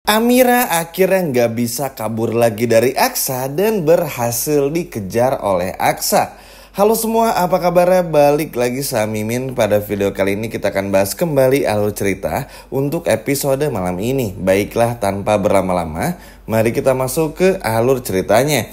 Amira akhirnya nggak bisa kabur lagi dari Aksa dan berhasil dikejar oleh Aksa. Halo semua, apa kabarnya? Balik lagi sama Mimin. Pada video kali ini kita akan bahas kembali alur cerita untuk episode malam ini. Baiklah, tanpa berlama-lama, mari kita masuk ke alur ceritanya.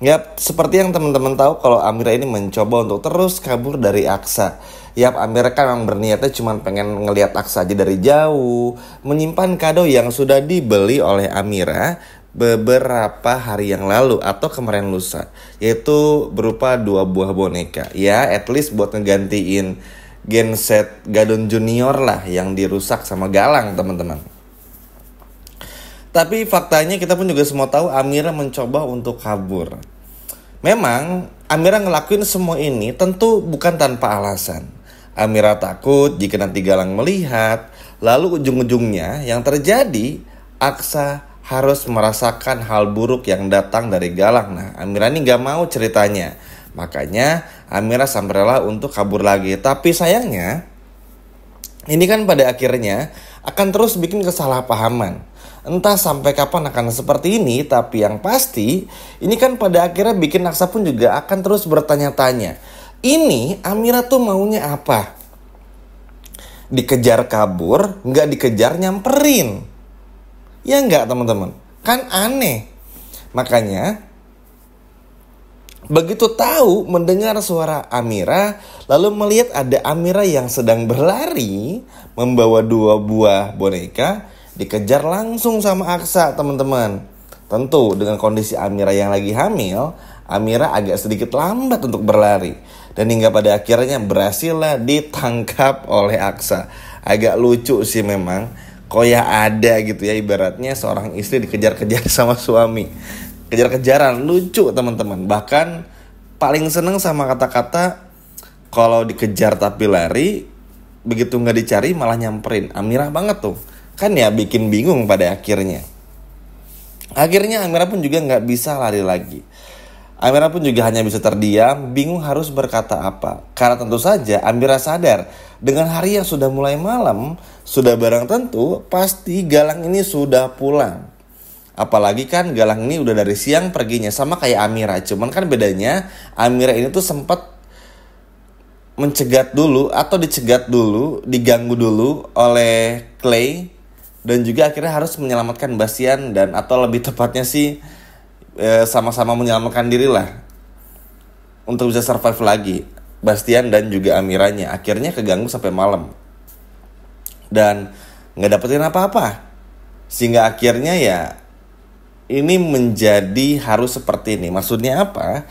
Yap, seperti yang teman-teman tahu kalau Amira ini mencoba untuk terus kabur dari Aksa. Yap, Amira kan memang berniatnya cuma pengen ngelihat Aksa aja dari jauh, menyimpan kado yang sudah dibeli oleh Amira beberapa hari yang lalu atau kemarin lusa, yaitu berupa 2 buah boneka. Ya, at least buat ngegantiin genset Gadon Junior lah yang dirusak sama Galang, teman-teman. Tapi faktanya kita pun juga semua tahu Amira mencoba untuk kabur. Memang Amira ngelakuin semua ini tentu bukan tanpa alasan. Amira takut jika nanti Galang melihat, lalu ujung-ujungnya yang terjadi Aksa harus merasakan hal buruk yang datang dari Galang. Nah, Amira ini gak mau ceritanya. Makanya Amira sampai rela untuk kabur lagi. Tapi sayangnya ini kan pada akhirnya akan terus bikin kesalahpahaman. Entah sampai kapan akan seperti ini, tapi yang pasti ini kan pada akhirnya bikin Aksa pun juga akan terus bertanya-tanya. Ini Amira tuh maunya apa? Dikejar kabur, nggak dikejar nyamperin. Ya nggak, teman-teman? Kan aneh. Makanya begitu tahu mendengar suara Amira, lalu melihat ada Amira yang sedang berlari membawa 2 buah boneka, dikejar langsung sama Aksa, teman-teman. Tentu dengan kondisi Amira yang lagi hamil, Amira agak sedikit lambat untuk berlari. Dan hingga pada akhirnya berhasillah ditangkap oleh Aksa. Agak lucu sih memang. Koya ada gitu ya, ibaratnya seorang istri dikejar-kejar sama suami. Kejar-kejaran, lucu teman-teman. Bahkan paling seneng sama kata-kata kalau dikejar tapi lari, begitu gak dicari malah nyamperin. Amira banget tuh. Kan ya bikin bingung pada akhirnya. Akhirnya Amira pun juga gak bisa lari lagi. Amira pun juga hanya bisa terdiam, bingung harus berkata apa. Karena tentu saja Amira sadar, dengan hari yang sudah mulai malam, sudah barang tentu pasti Galang ini sudah pulang. Apalagi kan Galang ini udah dari siang perginya, sama kayak Amira. Cuman kan bedanya Amira ini tuh sempat mencegat dulu atau dicegat dulu, diganggu dulu oleh Clay. Dan juga akhirnya harus menyelamatkan Bastian dan atau lebih tepatnya sih sama-sama menyelamatkan diri lah untuk bisa survive lagi. Bastian dan juga Amiranya akhirnya keganggu sampai malam dan gak dapetin apa-apa. Sehingga akhirnya ya ini menjadi harus seperti ini. Maksudnya apa?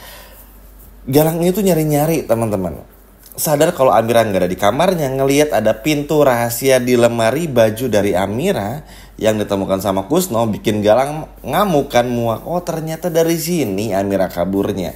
Galang ini tuh nyari-nyari, teman-teman. Sadar kalau Amira gak ada di kamarnya, ngelihat ada pintu rahasia di lemari baju dari Amira yang ditemukan sama Kusno, bikin Galang ngamuk kan, muak. Oh ternyata dari sini Amira kaburnya.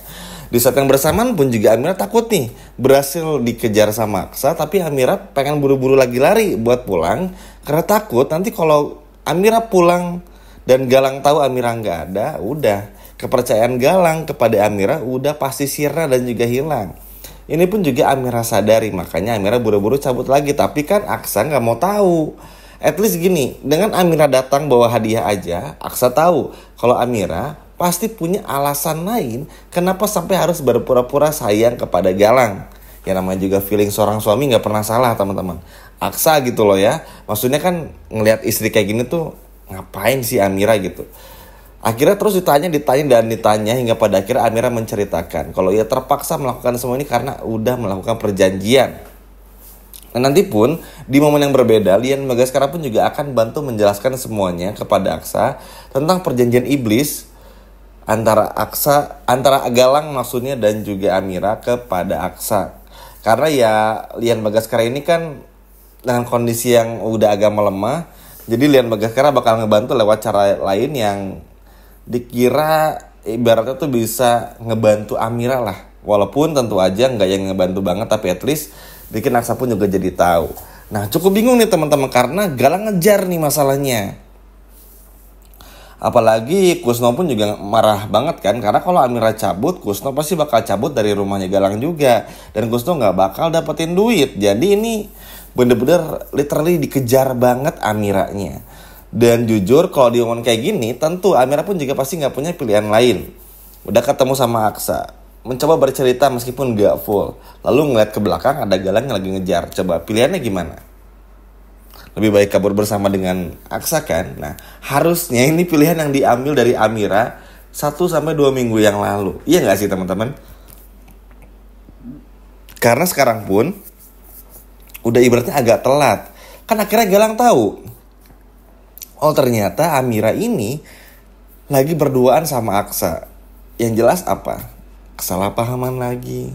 Di saat yang bersamaan pun juga Amira takut nih berhasil dikejar sama Aksa, tapi Amira pengen buru-buru lagi lari buat pulang karena takut nanti kalau Amira pulang dan Galang tahu Amira nggak ada, udah kepercayaan Galang kepada Amira udah pasti sirna dan juga hilang. Ini pun juga Amira sadari, makanya Amira buru-buru cabut lagi. Tapi kan Aksa nggak mau tahu. At least gini, dengan Amira datang bawa hadiah aja, Aksa tahu kalau Amira pasti punya alasan lain kenapa sampai harus berpura-pura sayang kepada Galang. Ya namanya juga feeling seorang suami nggak pernah salah, teman-teman. Aksa gitu loh ya. Maksudnya kan ngelihat istri kayak gini tuh ngapain sih Amira gitu. Akhirnya terus ditanya hingga pada akhirnya Amira menceritakan kalau ia terpaksa melakukan semua ini karena udah melakukan perjanjian. Nah, nanti pun di momen yang berbeda, Lian Magaskara pun juga akan bantu menjelaskan semuanya kepada Aksa tentang perjanjian iblis antara Galang maksudnya dan juga Amira kepada Aksa. Karena ya Lian Magaskara ini kan dengan kondisi yang udah agak melemah, jadi Lian Magaskara bakal ngebantu lewat cara lain yang dikira ibaratnya tuh bisa ngebantu Amira lah. Walaupun tentu aja nggak yang ngebantu banget, tapi at least bikin Aksa pun juga jadi tahu. Nah cukup bingung nih teman-teman karena Galang ngejar nih masalahnya. Apalagi Kusno pun juga marah banget kan, karena kalau Amira cabut, Kusno pasti bakal cabut dari rumahnya Galang juga, dan Kusno nggak bakal dapetin duit. Jadi ini bener-bener literally dikejar banget Amiranya. Dan jujur kalau diomongin kayak gini, tentu Amira pun juga pasti nggak punya pilihan lain. Udah ketemu sama Aksa, mencoba bercerita meskipun nggak full. Lalu ngeliat ke belakang ada Galang yang lagi ngejar. Coba pilihannya gimana? Lebih baik kabur bersama dengan Aksa kan? Nah, harusnya ini pilihan yang diambil dari Amira 1-2 minggu yang lalu. Iya nggak sih teman-teman? Karena sekarang pun udah ibaratnya agak telat. Kan akhirnya Galang tahu. Oh ternyata Amira ini lagi berduaan sama Aksa. Yang jelas apa? Kesalahpahaman lagi.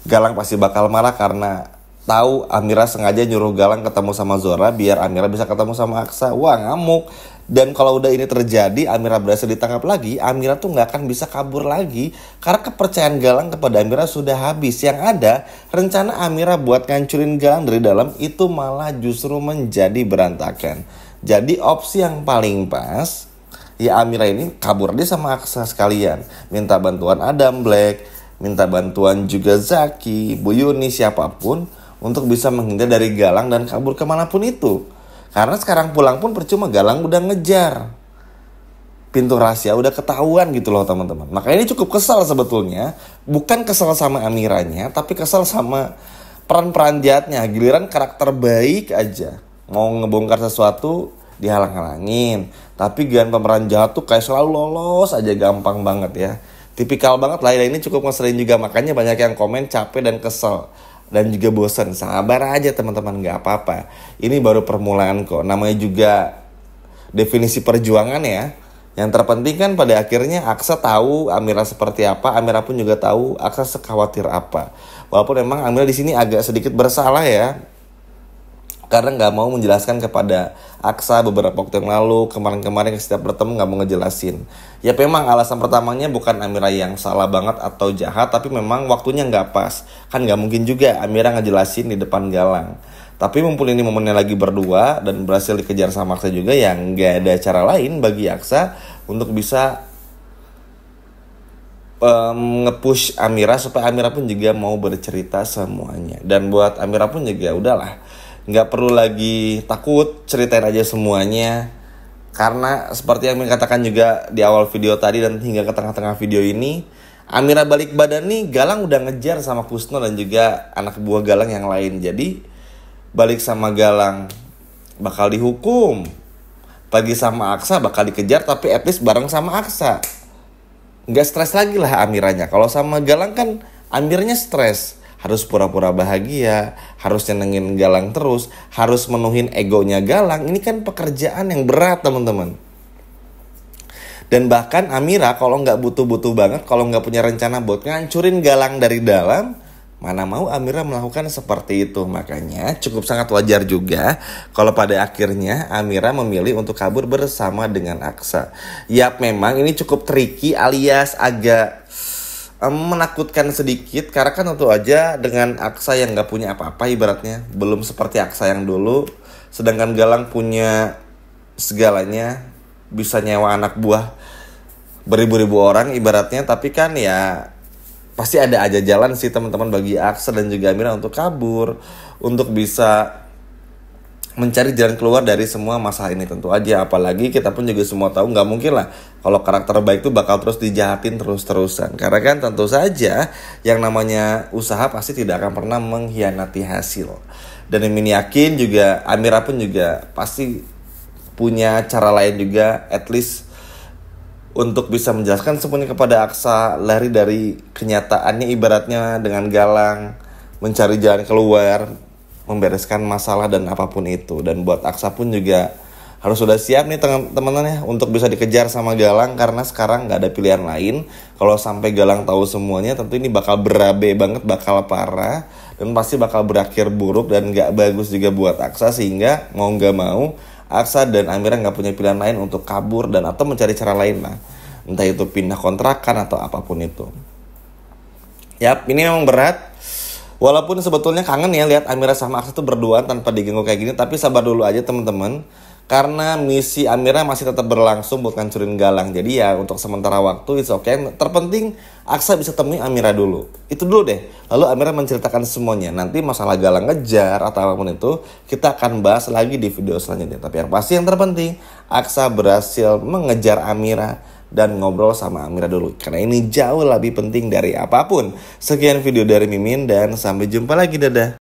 Galang pasti bakal marah karena tahu Amira sengaja nyuruh Galang ketemu sama Zora biar Amira bisa ketemu sama Aksa. Wah ngamuk. Dan kalau udah ini terjadi, Amira berhasil ditangkap lagi, Amira tuh gak akan bisa kabur lagi. Karena kepercayaan Galang kepada Amira sudah habis. Yang ada, rencana Amira buat ngancurin Galang dari dalam itu malah justru menjadi berantakan. Jadi opsi yang paling pas, ya Amira ini kabur aja sama Aksa sekalian. Minta bantuan Adam Black, minta bantuan juga Zaki, Bu Yuni, siapapun untuk bisa menghindar dari Galang dan kabur kemanapun itu. Karena sekarang pulang pun percuma, Galang udah ngejar. Pintu rahasia udah ketahuan gitu loh teman-teman. Makanya ini cukup kesal sebetulnya. Bukan kesal sama Amiranya, tapi kesal sama peran-peran jahatnya. Giliran karakter baik aja mau ngebongkar sesuatu dihalang-halangin. Tapi gian pemeran jahat tuh kayak selalu lolos aja, gampang banget ya. Tipikal banget lah ya, ini cukup ngeselin juga. Makanya banyak yang komen capek dan kesel dan juga bosan. Sabar aja teman-teman, gak apa-apa. Ini baru permulaan kok. Namanya juga definisi perjuangan ya. Yang terpenting kan pada akhirnya Aksa tahu Amira seperti apa, Amira pun juga tahu Aksa sekhawatir apa. Walaupun memang Amira di sini agak sedikit bersalah ya, karena nggak mau menjelaskan kepada Aksa beberapa waktu yang lalu, kemarin-kemarin setiap bertemu nggak mau ngejelasin. Ya memang alasan pertamanya bukan Amira yang salah banget atau jahat, tapi memang waktunya nggak pas. Kan nggak mungkin juga Amira ngejelasin di depan Galang. Tapi mumpung ini momennya lagi berdua dan berhasil dikejar sama Aksa juga, yang nggak ada cara lain bagi Aksa untuk bisa nge-push Amira supaya Amira pun juga mau bercerita semuanya. Dan buat Amira pun juga udahlah, nggak perlu lagi takut, ceritain aja semuanya. Karena seperti yang dikatakan juga di awal video tadi dan hingga ke tengah-tengah video ini, Amira balik badan nih, Galang udah ngejar sama Kusno dan juga anak buah Galang yang lain. Jadi balik sama Galang bakal dihukum, pergi sama Aksa bakal dikejar, tapi at least bareng sama Aksa. Nggak stres lagi lah Amiranya. Kalau sama Galang kan Amirnya stres, harus pura-pura bahagia, harus nyenengin Galang terus, harus menuhin egonya Galang. Ini kan pekerjaan yang berat teman-teman. Dan bahkan Amira kalau nggak butuh-butuh banget, kalau nggak punya rencana buat ngancurin Galang dari dalam, mana mau Amira melakukan seperti itu. Makanya cukup sangat wajar juga kalau pada akhirnya Amira memilih untuk kabur bersama dengan Aksa. Yap, memang ini cukup tricky alias agak menakutkan sedikit. Karena kan tentu aja dengan Aksa yang gak punya apa-apa ibaratnya, belum seperti Aksa yang dulu. Sedangkan Galang punya segalanya, bisa nyewa anak buah beribu-ribu orang ibaratnya. Tapi kan ya pasti ada aja jalan sih teman-teman bagi Aksa dan juga Amira untuk kabur, untuk bisa mencari jalan keluar dari semua masalah ini tentu aja. Apalagi kita pun juga semua tahu nggak mungkin lah kalau karakter baik itu bakal terus dijahatin terus-terusan. Karena kan tentu saja yang namanya usaha pasti tidak akan pernah mengkhianati hasil. Dan Mimin yakin juga Amira pun juga pasti punya cara lain juga, at least untuk bisa menjelaskan semuanya kepada Aksa, lari dari kenyataannya ibaratnya dengan Galang, mencari jalan keluar, membereskan masalah dan apapun itu. Dan buat Aksa pun juga harus sudah siap nih teman-teman ya untuk bisa dikejar sama Galang, karena sekarang nggak ada pilihan lain. Kalau sampai Galang tahu semuanya, tentu ini bakal berabe banget, bakal parah dan pasti bakal berakhir buruk dan nggak bagus juga buat Aksa. Sehingga mau nggak mau Aksa dan Amira nggak punya pilihan lain untuk kabur dan atau mencari cara lain lah, entah itu pindah kontrakan atau apapun itu. Yap, ini memang berat. Walaupun sebetulnya kangen ya lihat Amira sama Aksa tuh berduaan tanpa diganggu kayak gini. Tapi sabar dulu aja teman-teman. karena misi Amira masih tetap berlangsung buat ngancurin Galang. Jadi ya untuk sementara waktu it's okay. Terpenting Aksa bisa temui Amira dulu. Itu dulu deh. Lalu Amira menceritakan semuanya. Nanti masalah Galang ngejar atau apapun itu kita akan bahas lagi di video selanjutnya. Tapi yang pasti yang terpenting Aksa berhasil mengejar Amira dan ngobrol sama Amira dulu. Karena ini jauh lebih penting dari apapun. Sekian video dari Mimin dan sampai jumpa lagi. Dadah.